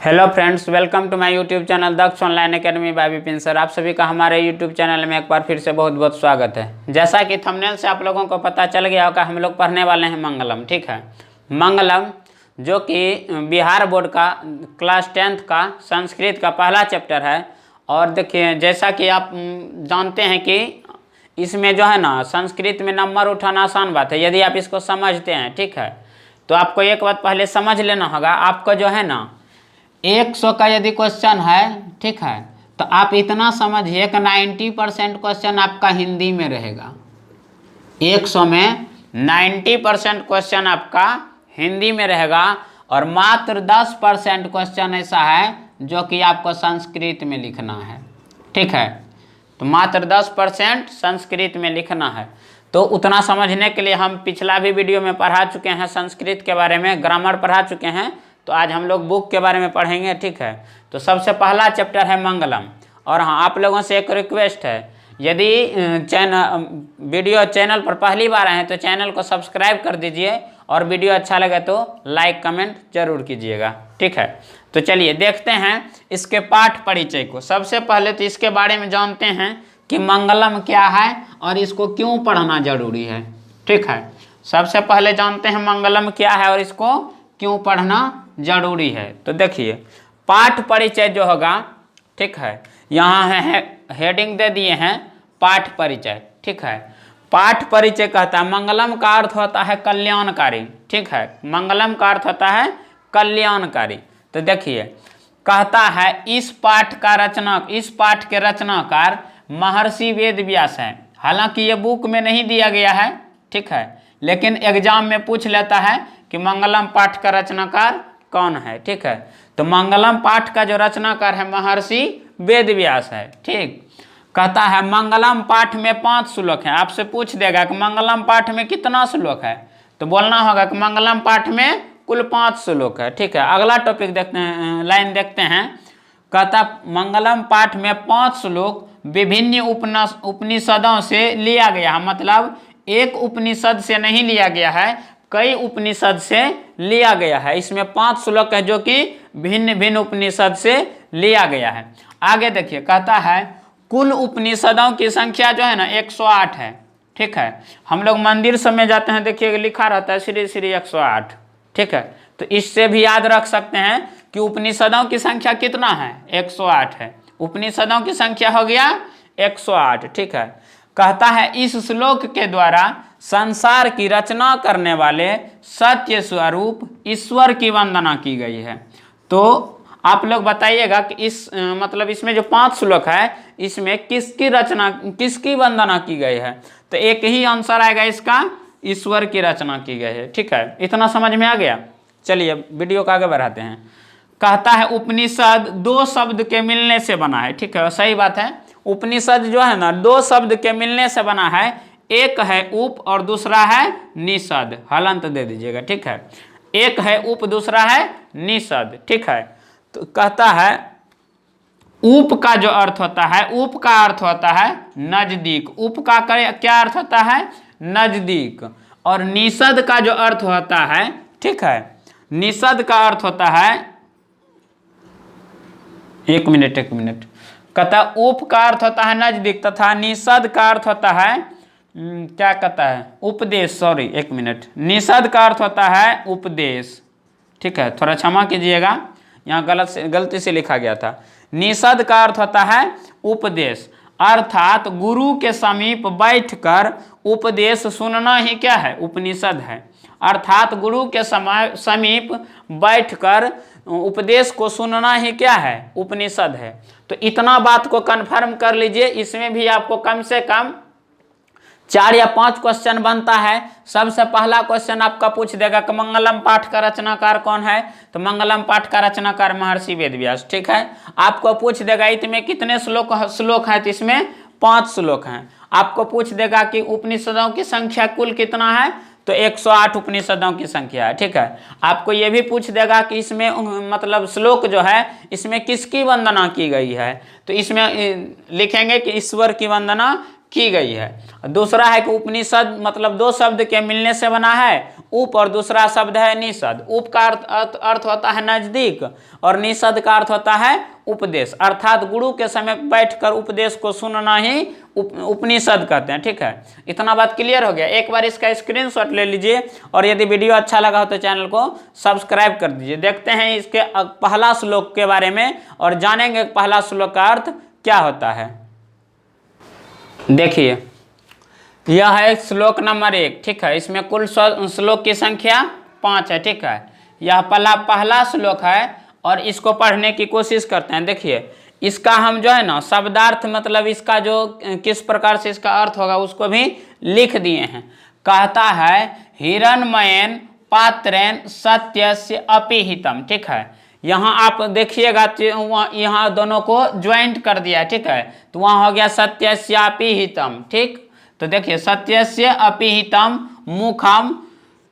Hello friends, welcome to my YouTube channel Daksh online academy by Vipin sir. आप सभी का हमारे यूट्यूब चैनल में एक बार फिर से बहुत बहुत स्वागत है। जैसा कि थंबनेल से आप लोगों को पता चल गया होगा, हम लोग पढ़ने वाले हैं मंगलम। ठीक है, मंगलम जो कि बिहार बोर्ड का क्लास 10th का संस्कृत का पहला चैप्टर है। और देखिए, जैसा कि आप जानते हैं कि इसमें जो है ना, संस्कृत में नंबर उठाना आसान बात है यदि आप इसको समझते हैं। ठीक है, तो आपको एक बात पहले समझ लेना होगा। आपको जो है ना 100 का यदि क्वेश्चन है, ठीक है, तो आप इतना समझिए कि 90% क्वेश्चन आपका हिंदी में रहेगा। 100 में 90% क्वेश्चन आपका हिंदी में रहेगा और मात्र 10% क्वेश्चन ऐसा है जो कि आपको संस्कृत में लिखना है। ठीक है, तो मात्र 10% संस्कृत में लिखना है। तो उतना समझने के लिए हम पिछला भी वीडियो में पढ़ा चुके हैं, संस्कृत के बारे में ग्रामर पढ़ा चुके हैं। तो आज हम लोग बुक के बारे में पढ़ेंगे। ठीक है, तो सबसे पहला चैप्टर है मंगलम। और हाँ, आप लोगों से एक रिक्वेस्ट है, यदि चैनल पर पहली बार आए हैं तो चैनल को सब्सक्राइब कर दीजिए और वीडियो अच्छा लगे तो लाइक कमेंट जरूर कीजिएगा। ठीक है, तो चलिए देखते हैं इसके पाठ परिचय को। सबसे पहले तो इसके बारे में जानते हैं कि मंगलम क्या है और इसको क्यों पढ़ना जरूरी है। ठीक है, सबसे पहले जानते हैं मंगलम क्या है और इसको क्यों पढ़ना जरूरी है। तो देखिए, पाठ परिचय जो होगा, ठीक है, यहाँ है हेडिंग दे दिए हैं पाठ परिचय। ठीक है, पाठ परिचय कहता है मंगलम का अर्थ होता है कल्याणकारी। ठीक है, मंगलम का अर्थ होता है कल्याणकारी। तो देखिए, कहता है इस पाठ के रचनाकार महर्षि वेद व्यास है। हालांकि ये बुक में नहीं दिया गया है, ठीक है, लेकिन एग्जाम में पूछ लेता है कि मंगलम पाठ का रचनाकार कौन है। ठीक है, तो मंगलम पाठ का जो रचनाकार है महर्षि वेद व्यास है। ठीक, कहता है मंगलम पाठ में 5 श्लोक हैं। आपसे पूछ देगा कि मंगलम पाठ में कितना श्लोक है, तो बोलना होगा कि मंगलम पाठ में कुल 5 श्लोक है। ठीक है, अगला टॉपिक देखते हैं, लाइन देखते हैं। कहता मंगलम पाठ में 5 श्लोक विभिन्न उपनिषदों से लिया गया है। मतलब एक उपनिषद से नहीं लिया गया है, कई उपनिषद से लिया गया है। इसमें 5 श्लोक है जो कि भिन्न भिन्न उपनिषद से लिया गया है। आगे देखिए, कहता है कुल उपनिषदों की संख्या जो है ना 108 है। ठीक है, हम लोग मंदिर सब में जाते हैं, देखिए लिखा रहता है श्री श्री 108। ठीक है, तो इससे भी याद रख सकते हैं कि उपनिषदों की संख्या कितना है, 108 है। उपनिषदों की संख्या हो गया 108। ठीक है, कहता है इस श्लोक के द्वारा संसार की रचना करने वाले सत्य स्वरूप ईश्वर की वंदना की गई है। तो आप लोग बताइएगा कि मतलब इसमें जो 5 श्लोक है, इसमें किसकी वंदना की गई है। तो एक ही आंसर आएगा इसका, ईश्वर की रचना की गई है। ठीक है, इतना समझ में आ गया। चलिए वीडियो को आगे बढ़ाते हैं। कहता है उपनिषद 2 शब्द के मिलने से बना है। ठीक है, सही बात है। उपनिषद जो है ना 2 शब्द के मिलने से बना है। एक है उप और दूसरा है निषद। हलंत दे दीजिएगा। ठीक है, एक है उप, दूसरा है निषद। ठीक है, तो कहता है उप का जो अर्थ होता है, उप का अर्थ होता है नजदीक। उप का क्या अर्थ होता है, नजदीक। और निषद का जो अर्थ होता है, ठीक है, निषद का अर्थ होता है, एक मिनट, कहता है उप का अर्थ होता है नजदीक तथा निषद का अर्थ होता है क्या कहता है, उपदेश। सॉरी, एक मिनट, निषद का अर्थ होता है उपदेश। ठीक है, थोड़ा क्षमा कीजिएगा, यहाँ गलती से लिखा गया था। निषद का अर्थ होता है उपदेश, अर्थात गुरु के समीप बैठकर उपदेश सुनना ही क्या है, उपनिषद है। अर्थात गुरु के समीप बैठकर उपदेश को सुनना ही क्या है, उपनिषद है। तो इतना बात को कंफर्म कर लीजिए। इसमें भी आपको कम से कम 4 या 5 क्वेश्चन बनता है। सबसे पहला क्वेश्चन आपका पूछ देगा कि मंगलम पाठ का रचनाकार कौन है, तो मंगलम पाठ का रचनाकार महर्षि वेद व्यास। ठीक है, आपको पूछ देगा इसमें कितने श्लोक है, तो इसमें 5 श्लोक हैं। आपको पूछ देगा कि उपनिषदों की संख्या कुल कितना है, तो 108 उपनिषदों की संख्या है। ठीक है, आपको यह भी पूछ देगा कि इसमें मतलब श्लोक जो है इसमें किसकी वंदना की गई है, तो इसमें लिखेंगे कि ईश्वर की वंदना की गई है। दूसरा है कि उपनिषद मतलब दो शब्द के मिलने से बना है उप, और दूसरा शब्द है निषद। उप का अर्थ होता है नजदीक और निषद का अर्थ होता है उपदेश, अर्थात गुरु के समय बैठकर उपदेश को सुनना ही उपनिषद कहते हैं। ठीक है, इतना बात क्लियर हो गया। एक बार इसका स्क्रीनशॉट ले लीजिए और यदि वीडियो अच्छा लगा हो तो चैनल को सब्सक्राइब कर दीजिए। देखते हैं इसके पहला श्लोक के बारे में और जानेंगे पहला श्लोक का अर्थ क्या होता है। देखिए, यह है श्लोक नंबर 1। ठीक है, इसमें कुल श्लोक की संख्या 5 है। ठीक है, यह पहला श्लोक है और इसको पढ़ने की कोशिश करते हैं। देखिए, इसका हम जो है ना शब्दार्थ मतलब इसका जो किस प्रकार से इसका अर्थ होगा उसको भी लिख दिए हैं। कहता है हिरण्मयेन पात्रेण सत्यस्य अपिहितम। ठीक है, यहाँ आप देखिएगा यहाँ दोनों को ज्वाइंट कर दिया। ठीक है, तो वहाँ हो गया सत्यस्यापिहितम। ठीक, तो देखिए सत्यस्य अपिहितम मुखम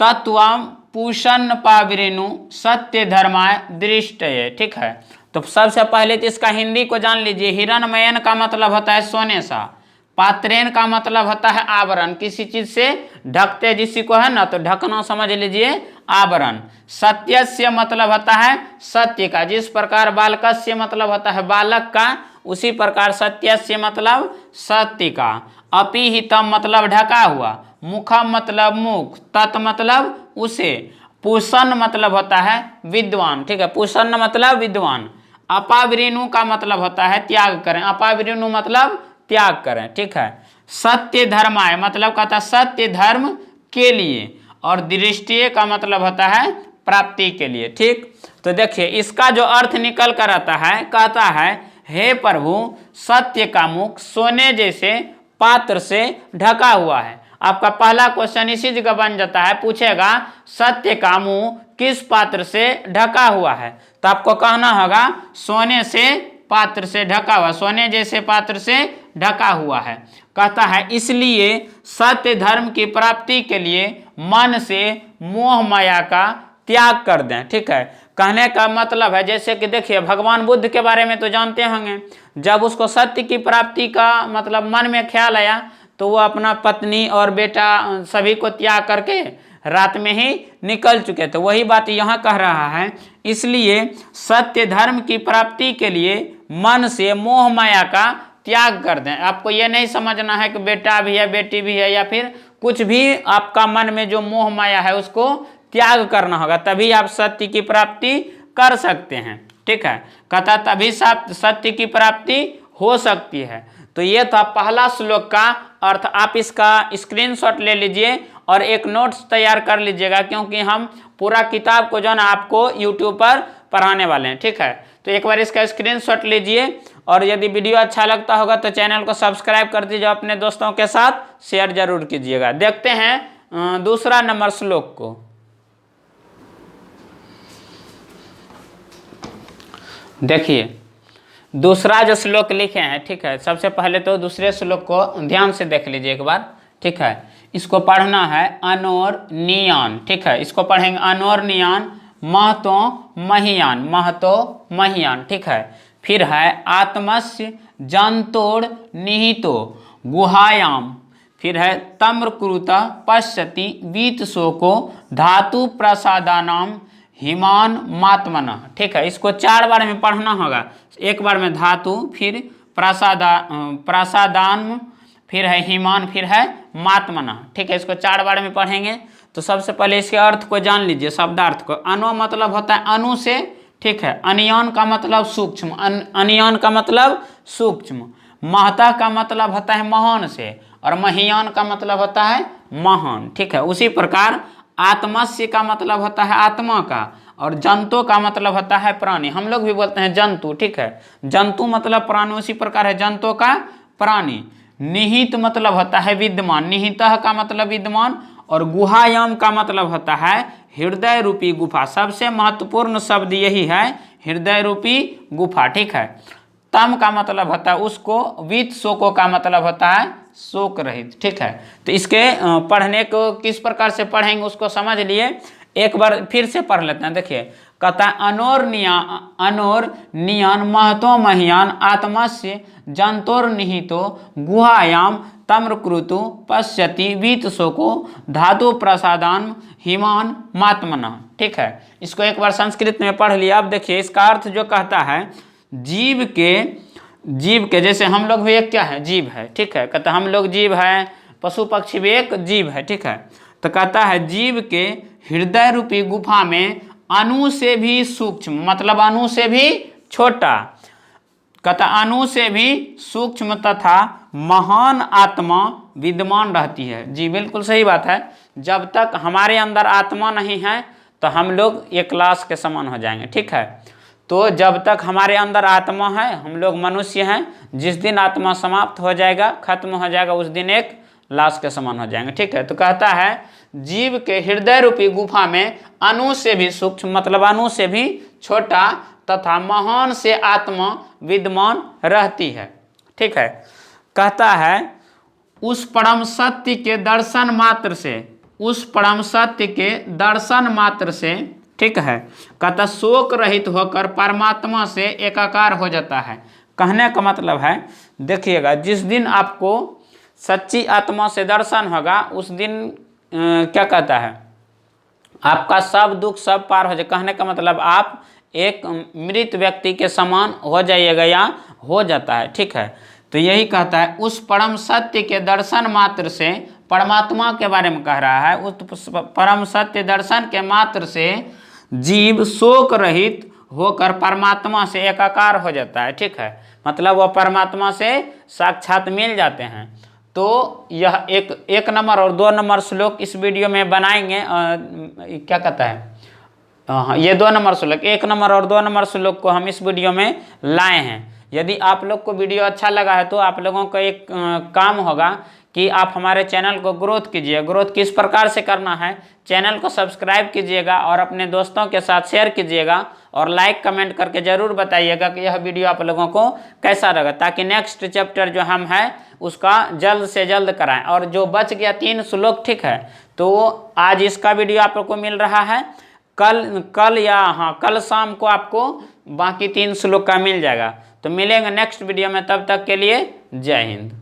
तत्वम पूषण पावरेणु सत्य धर्माय दृष्टये। ठीक है, तो सबसे पहले तो इसका हिंदी को जान लीजिए। हिरण्मयन का मतलब होता है सोने सा, पात्रेण का मतलब होता है आवरण, किसी चीज से ढकते जिसी को है ना तो ढकना समझ लीजिए आवरण। सत्यस्य मतलब होता है सत्य का, जिस प्रकार बालकस्य मतलब होता है बालक का, उसी प्रकार सत्यस्य मतलब सत्य का। अपिहितम मतलब ढका हुआ, मुखम मतलब मुख, तत् मतलब उसे, पूषण मतलब होता है विद्वान। ठीक है, पूषण मतलब विद्वान। अपावृणु का मतलब होता है त्याग करें, अपावृणु मतलब त्याग करें। ठीक है, सत्य धर्माय मतलब कहता है सत्य धर्म के लिए, और दृष्टि का मतलब होता है प्राप्ति के लिए। ठीक, तो देखिए इसका जो अर्थ निकल कर आता है, कहता है हे प्रभु सत्य का मुख सोने जैसे पात्र से ढका हुआ है। आपका पहला क्वेश्चन इसी जगह बन जाता है, पूछेगा सत्य का मुंह किस पात्र से ढका हुआ है, तो आपको कहना होगा सोने से पात्र से ढका हुआ, सोने जैसे पात्र से ढका हुआ है। कहता है इसलिए सत्य धर्म की प्राप्ति के लिए मन से मोह माया का त्याग कर दें। ठीक है, कहने का मतलब है जैसे कि देखिए भगवान बुद्ध के बारे में तो जानते होंगे, जब उसको सत्य की प्राप्ति का मतलब मन में ख्याल आया तो वो अपना पत्नी और बेटा सभी को त्याग करके रात में ही निकल चुके थे। वही बात यहाँ कह रहा है, इसलिए सत्य धर्म की प्राप्ति के लिए मन से मोह माया का त्याग कर दें। आपको ये नहीं समझना है कि बेटा भी है बेटी भी है या फिर कुछ भी, आपका मन में जो मोह माया है उसको त्याग करना होगा, तभी आप सत्य की प्राप्ति कर सकते हैं। ठीक है, कहता तभी सत्य की प्राप्ति हो सकती है। तो ये था पहला श्लोक का अर्थ। आप इसका स्क्रीनशॉट ले लीजिए और एक नोट्स तैयार कर लीजिएगा, क्योंकि हम पूरा किताब को जो ना आपको यूट्यूब पर पढ़ाने वाले हैं। ठीक है, तो एक बार इसका स्क्रीनशॉट लीजिए और यदि वीडियो अच्छा लगता होगा तो चैनल को सब्सक्राइब कर दीजिए, अपने दोस्तों के साथ शेयर जरूर कीजिएगा। देखते हैं दूसरा नंबर श्लोक को। देखिए दूसरा जो श्लोक लिखे हैं, ठीक है, सबसे पहले तो दूसरे श्लोक को ध्यान से देख लीजिए एक बार। ठीक है, इसको पढ़ना है अनोर नियान। ठीक है, इसको पढ़ेंगे अनोर नियान महतो महियान, महतो महियान। ठीक है, फिर है आत्मस्य जंतोड़ निहितो गुहायाम, फिर है तम्रकृत पश्यति वीत शोको धातु प्रसादानाम हिमान मात्मना। ठीक है, इसको 4 बार में पढ़ना होगा, एक बार में धातु, फिर प्रसादान, फिर है हिमान, फिर है मात्मना। ठीक है, इसको 4 बार में पढ़ेंगे। तो सबसे पहले इसके अर्थ को जान लीजिए, शब्दार्थ को। अनु मतलब होता है अनु से। ठीक है, अनियान का मतलब सूक्ष्म, अनियान का मतलब सूक्ष्म, महता का मतलब होता है महान से, और महियान का मतलब होता है महान। ठीक है, उसी प्रकार आत्मस्य का मतलब होता है आत्मा का, और जंतु का मतलब होता है प्राणी। हम लोग भी बोलते हैं जंतु। ठीक है, जंतु मतलब प्राणी, उसी प्रकार है जंतु का प्राणी। निहित मतलब होता है विद्यमान, निहितः का मतलब विद्यमान, और गुहायाम का मतलब होता है हृदय रूपी गुफा। सबसे महत्वपूर्ण शब्द यही है, हृदय रूपी गुफा। ठीक है, तम का मतलब होता है उसको, वित शोको का मतलब होता है शोक रहित। ठीक है, तो इसके पढ़ने को किस प्रकार से पढ़ेंगे उसको समझ लिए। एक बार फिर से पढ़ लेते हैं, देखिए कहता है अनोर नियन महतो मह्यान आत्मस्य जंतोर निहितो गुहायाम तम्रकृतु पश्यति वीत शोको धातु प्रसादान हिमान मात्मना। ठीक है, इसको एक बार संस्कृत में पढ़ लिया। अब देखिए इसका अर्थ जो कहता है, जीव के जैसे हम लोग भी एक क्या है, जीव है। ठीक है, कहता हम लोग जीव है, पशु पक्षी भी एक जीव है। ठीक है, तो कहता है जीव के हृदय रूपी गुफा में अणु से भी सूक्ष्म, मतलब अणु से भी छोटा, कहता अणु से भी सूक्ष्म तथा महान आत्मा विद्यमान रहती है। जी बिल्कुल सही बात है, जब तक हमारे अंदर आत्मा नहीं है तो हम लोग एक लाश के समान हो जाएंगे। ठीक है, तो जब तक हमारे अंदर आत्मा है हम लोग मनुष्य हैं, जिस दिन आत्मा समाप्त हो जाएगा, खत्म हो जाएगा, उस दिन एक लाश के समान हो जाएंगे। ठीक है, तो कहता है जीव के हृदय रूपी गुफा में अणु से भी सूक्ष्म, मतलब अणु से भी छोटा तथा महान से आत्मा विद्यमान रहती है। ठीक है, कहता है उस परम सत्य के दर्शन मात्र से, उस परम सत्य के दर्शन मात्र से, ठीक है, कहता शोक रहित होकर परमात्मा से एकाकार हो जाता है। कहने का मतलब है, देखिएगा जिस दिन आपको सच्ची आत्मा से दर्शन होगा उस दिन क्या कहता है, आपका सब दुख सब पार हो जाए। कहने का मतलब आप एक मृत व्यक्ति के समान हो जाइएगा या हो जाता है। ठीक है, तो यही कहता है उस परम सत्य के दर्शन मात्र से, परमात्मा के बारे में कह रहा है, उस परम सत्य दर्शन के मात्र से जीव शोक रहित होकर परमात्मा से एकाकार हो जाता है। ठीक है, मतलब वह परमात्मा से साक्षात मिल जाते हैं। तो यह एक नंबर और 2 नंबर श्लोक इस वीडियो में बनाएंगे। क्या कहता है, हाँ, ये 2 नंबर श्लोक, 1 नंबर और 2 नंबर श्लोक को हम इस वीडियो में लाए हैं। यदि आप लोग को वीडियो अच्छा लगा है तो आप लोगों का एक काम होगा कि आप हमारे चैनल को ग्रोथ कीजिए। ग्रोथ किस प्रकार से करना है, चैनल को सब्सक्राइब कीजिएगा और अपने दोस्तों के साथ शेयर कीजिएगा और लाइक कमेंट करके ज़रूर बताइएगा कि यह वीडियो आप लोगों को कैसा लगा, ताकि नेक्स्ट चैप्टर जो हम है उसका जल्द से जल्द कराएं। और जो बच गया 3 श्लोक, ठीक है, तो आज इसका वीडियो आप लोग को मिल रहा है, कल शाम को आपको बाकी 3 श्लोक का मिल जाएगा। तो मिलेंगे नेक्स्ट वीडियो में, तब तक के लिए जय हिंद।